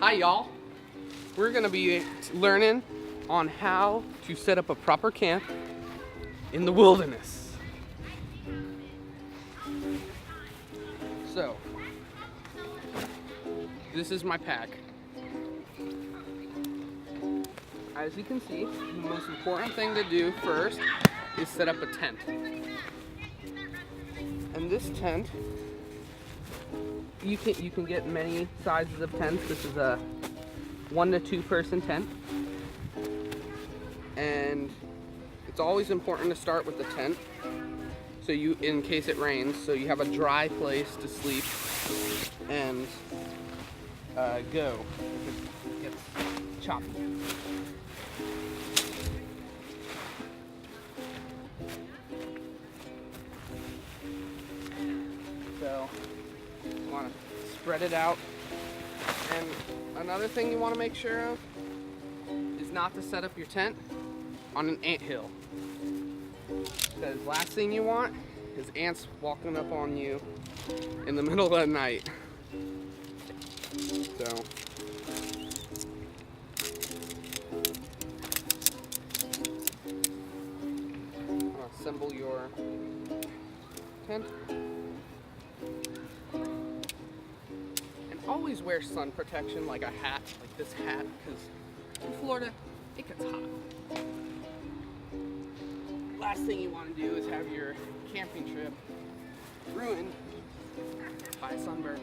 Hi y'all, we're gonna be learning on how to set up a proper camp in the wilderness. So, this is my pack. As you can see, the most important thing to do first is set up a tent. And this tent, you can get many sizes of tents. This is a 1 to 2 person tent. And it's always important to start with the tent, so in case it rains, so you have a dry place to sleep and go if it gets choppy. So you want to spread it out. And another thing you want to make sure of is not to set up your tent on an anthill. Because last thing you want is ants walking up on you in the middle of the night. So assemble your tent. And always wear sun protection, like a hat, like this hat, because in Florida it gets hot. Last thing you want to do is have your camping trip ruined by a sunburn.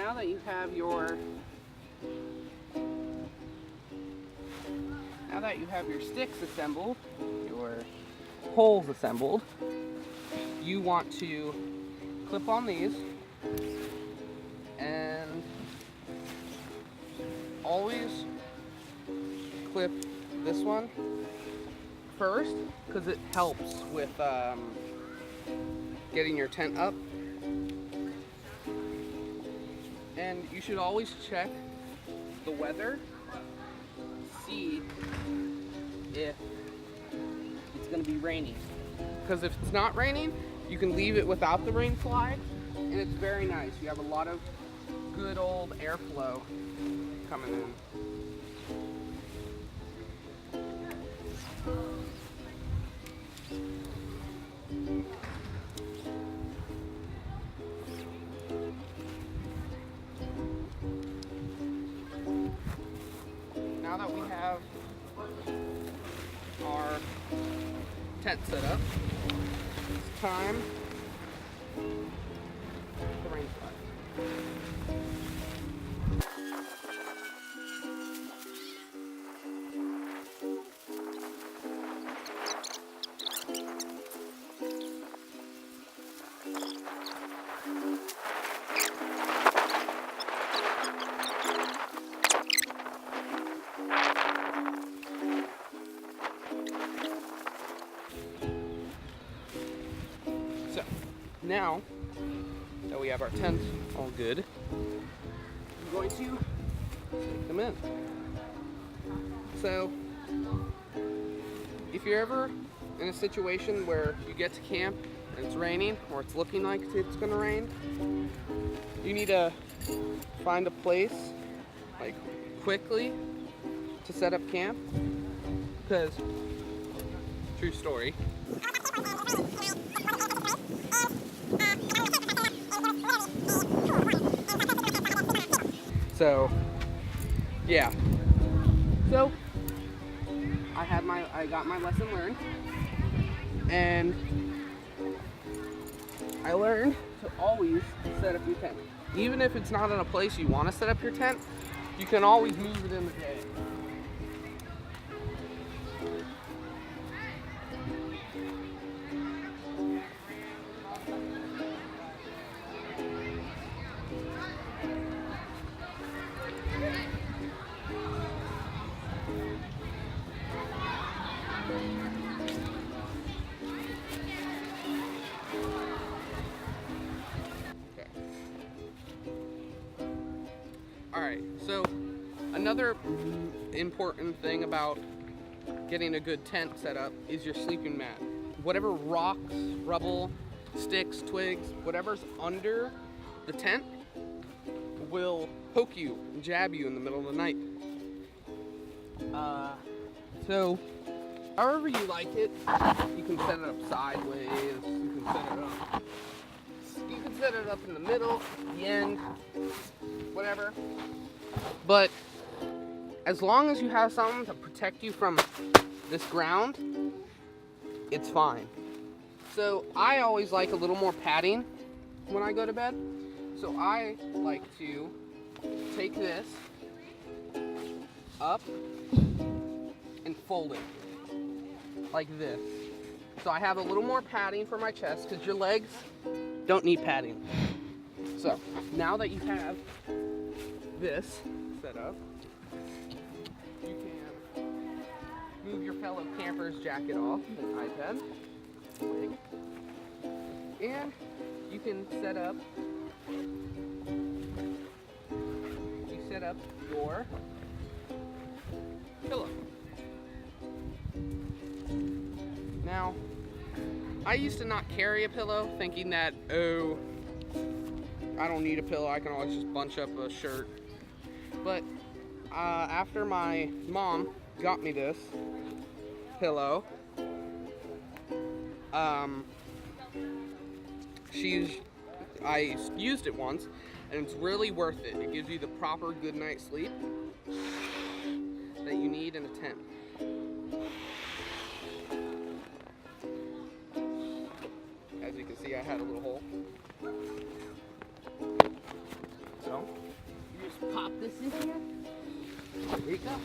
Now that you have your sticks assembled, your poles assembled, you want to clip on these and always clip this one first, because it helps with getting your tent up. And you should always check the weather, see if it's going to be raining. Because if it's not raining, you can leave it without the rain fly, and it's very nice. You have a lot of good old airflow coming in. Now that we have our tent set up, it's time to rain fly. So, now that we have our tents all good, I'm going to take them in. So, if you're ever in a situation where you get to camp and it's raining, or it's looking like it's going to rain, you need to find a place, like, quickly to set up camp, because, true story, so yeah, so I got my lesson learned, and I learned to always set up your tent. Even if it's not in a place you want to set up your tent, you can always move it in the day. Alright, so another important thing about getting a good tent set up is your sleeping mat. Whatever rocks, rubble, sticks, twigs, whatever's under the tent will poke you and jab you in the middle of the night. So however you like it, you can set it up sideways, you can set it up in the middle, the end, whatever. But as long as you have something to protect you from this ground, it's fine. So I always like a little more padding when I go to bed. So I like to take this up and fold it like this. So I have a little more padding for my chest because your legs don't need padding. So now that you have this set up, you can move your fellow camper's jacket off and iPad, wig, and you can set up your pillow. Now, I used to not carry a pillow, thinking that, oh, I don't need a pillow, I can always just bunch up a shirt. But after my mom got me this pillow, I used it once, and it's really worth it. It gives you the proper good night's sleep that you need in a tent. As you can see, I had a little hole. So, you just pop this in here. There you go.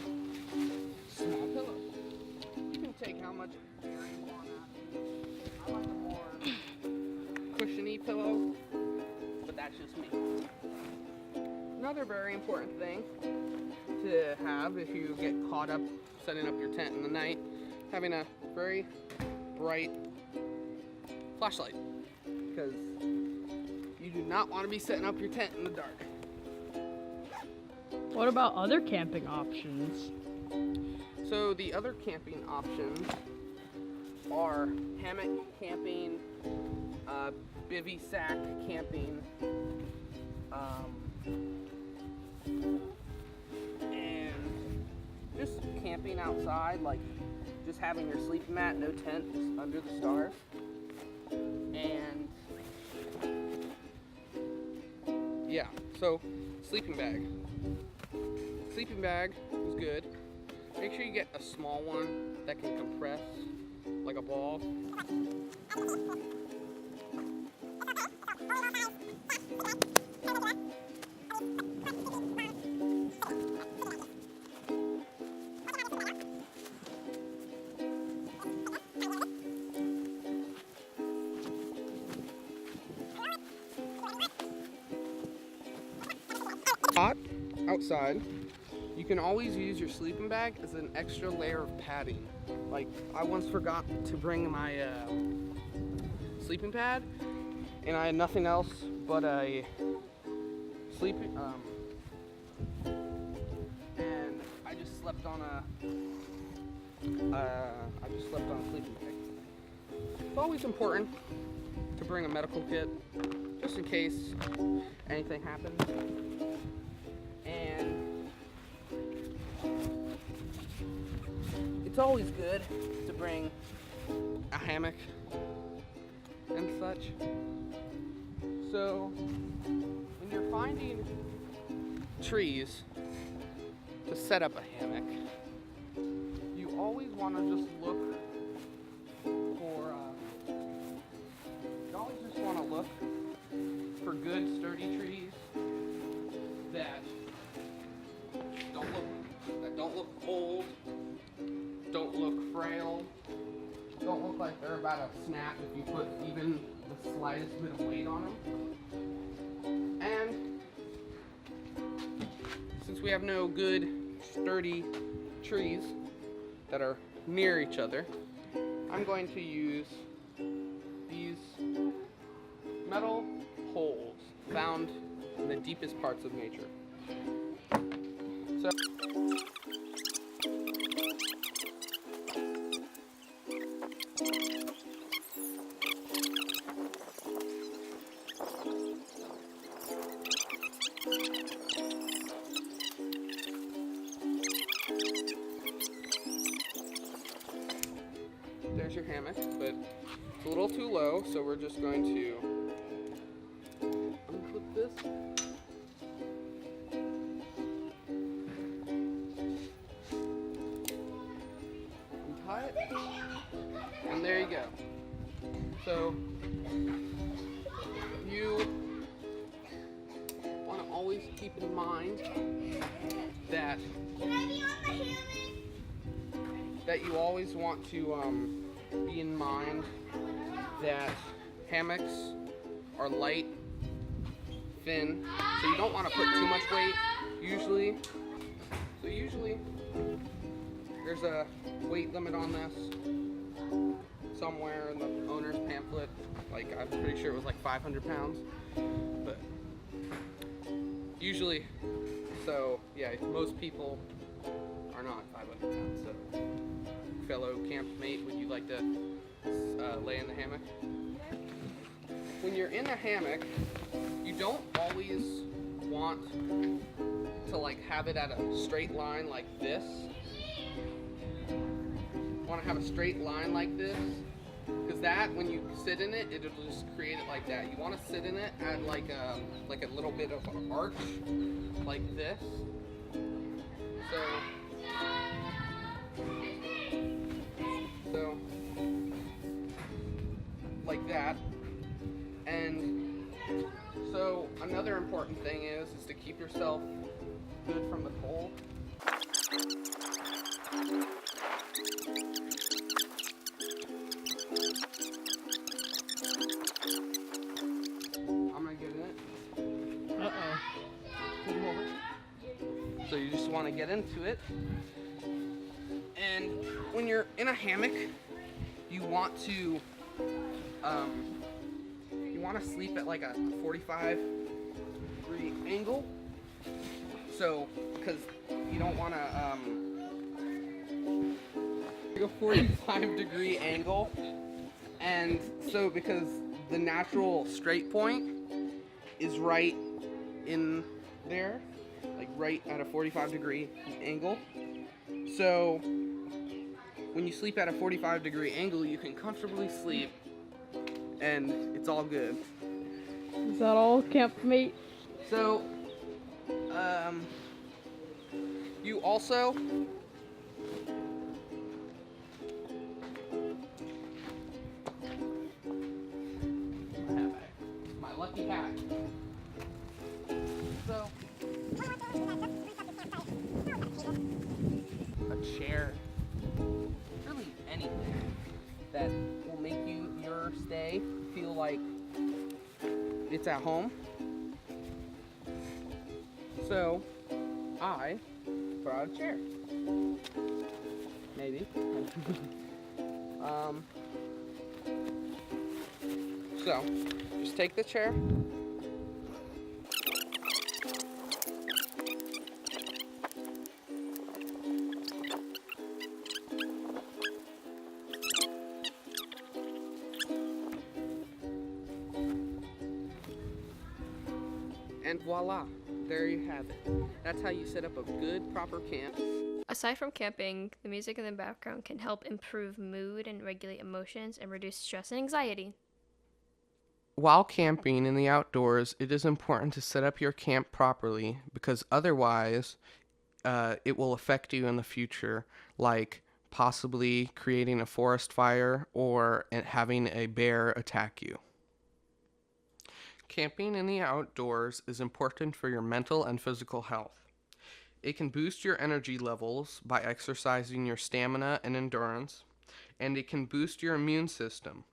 Small pillow. You can take how much air you want out. I like a more cushiony pillow, but that's just me. Another very important thing to have if you get caught up setting up your tent in the night, having a very bright flashlight, because you do not want to be setting up your tent in the dark. What about other camping options? So the other camping options are hammock camping, bivy sack camping, and just camping outside, like just having your sleeping mat, no tent, just under the stars. And yeah, so sleeping bag. Sleeping bag is good. Make sure you get a small one that can compress like a ball. Hot outside, you can always use your sleeping bag as an extra layer of padding. Like, I once forgot to bring my sleeping pad, and I had nothing else but a sleeping and I just slept on a sleeping bag. It's always important to bring a medical kit just in case anything happens. And it's always good to bring a hammock and such. So when you're finding trees to set up a hammock, you always want to just look for good sturdy trees that don't look old, don't look frail, don't look like they're about to snap if you put even the slightest bit of weight on them. And since we have no good sturdy trees that are near each other, I'm going to use these metal poles found in the deepest parts of nature. So there's your hammock, but it's a little too low, so we're just going to unclip this. Untie it, and there you go. So you want to always keep in mind that you always want to be in mind that hammocks are light, thin, so you don't want to put too much weight usually. So usually there's a weight limit on this somewhere in the owner's pamphlet. Like, I'm pretty sure it was like 500 pounds, but usually, so yeah, most people are not 500 pounds. So fellow campmate, would you like to lay in the hammock? When you're in a hammock, you don't always want to like have it at a straight line like this. You want to have a straight line like this, because that, when you sit in it, it'll just create it like that. You want to sit in it at like a little bit of an arch, like this. So like that. And so another important thing is to keep yourself good from the cold. I'm gonna get in it. Uh-oh. Put him over. So you just want to get into it. And when you're in a hammock, you want to sleep at like a 45-degree angle. So, because you don't want to a 45-degree angle, and so because the natural straight point is right in there, like right at a 45-degree angle. So when you sleep at a 45-degree angle, you can comfortably sleep, and it's all good. Is that all, campmate? So, you also have my lucky hat. So, a chair, really anything that will make your stay feel like it's at home. So I brought out a chair. Maybe. So just take the chair. And voila, there you have it. That's how you set up a good, proper camp. Aside from camping, the music in the background can help improve mood and regulate emotions and reduce stress and anxiety. While camping in the outdoors, it is important to set up your camp properly, because otherwise it will affect you in the future, like possibly creating a forest fire or having a bear attack you. Camping in the outdoors is important for your mental and physical health. It can boost your energy levels by exercising your stamina and endurance, and it can boost your immune system.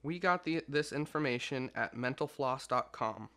We got this information at mentalfloss.com.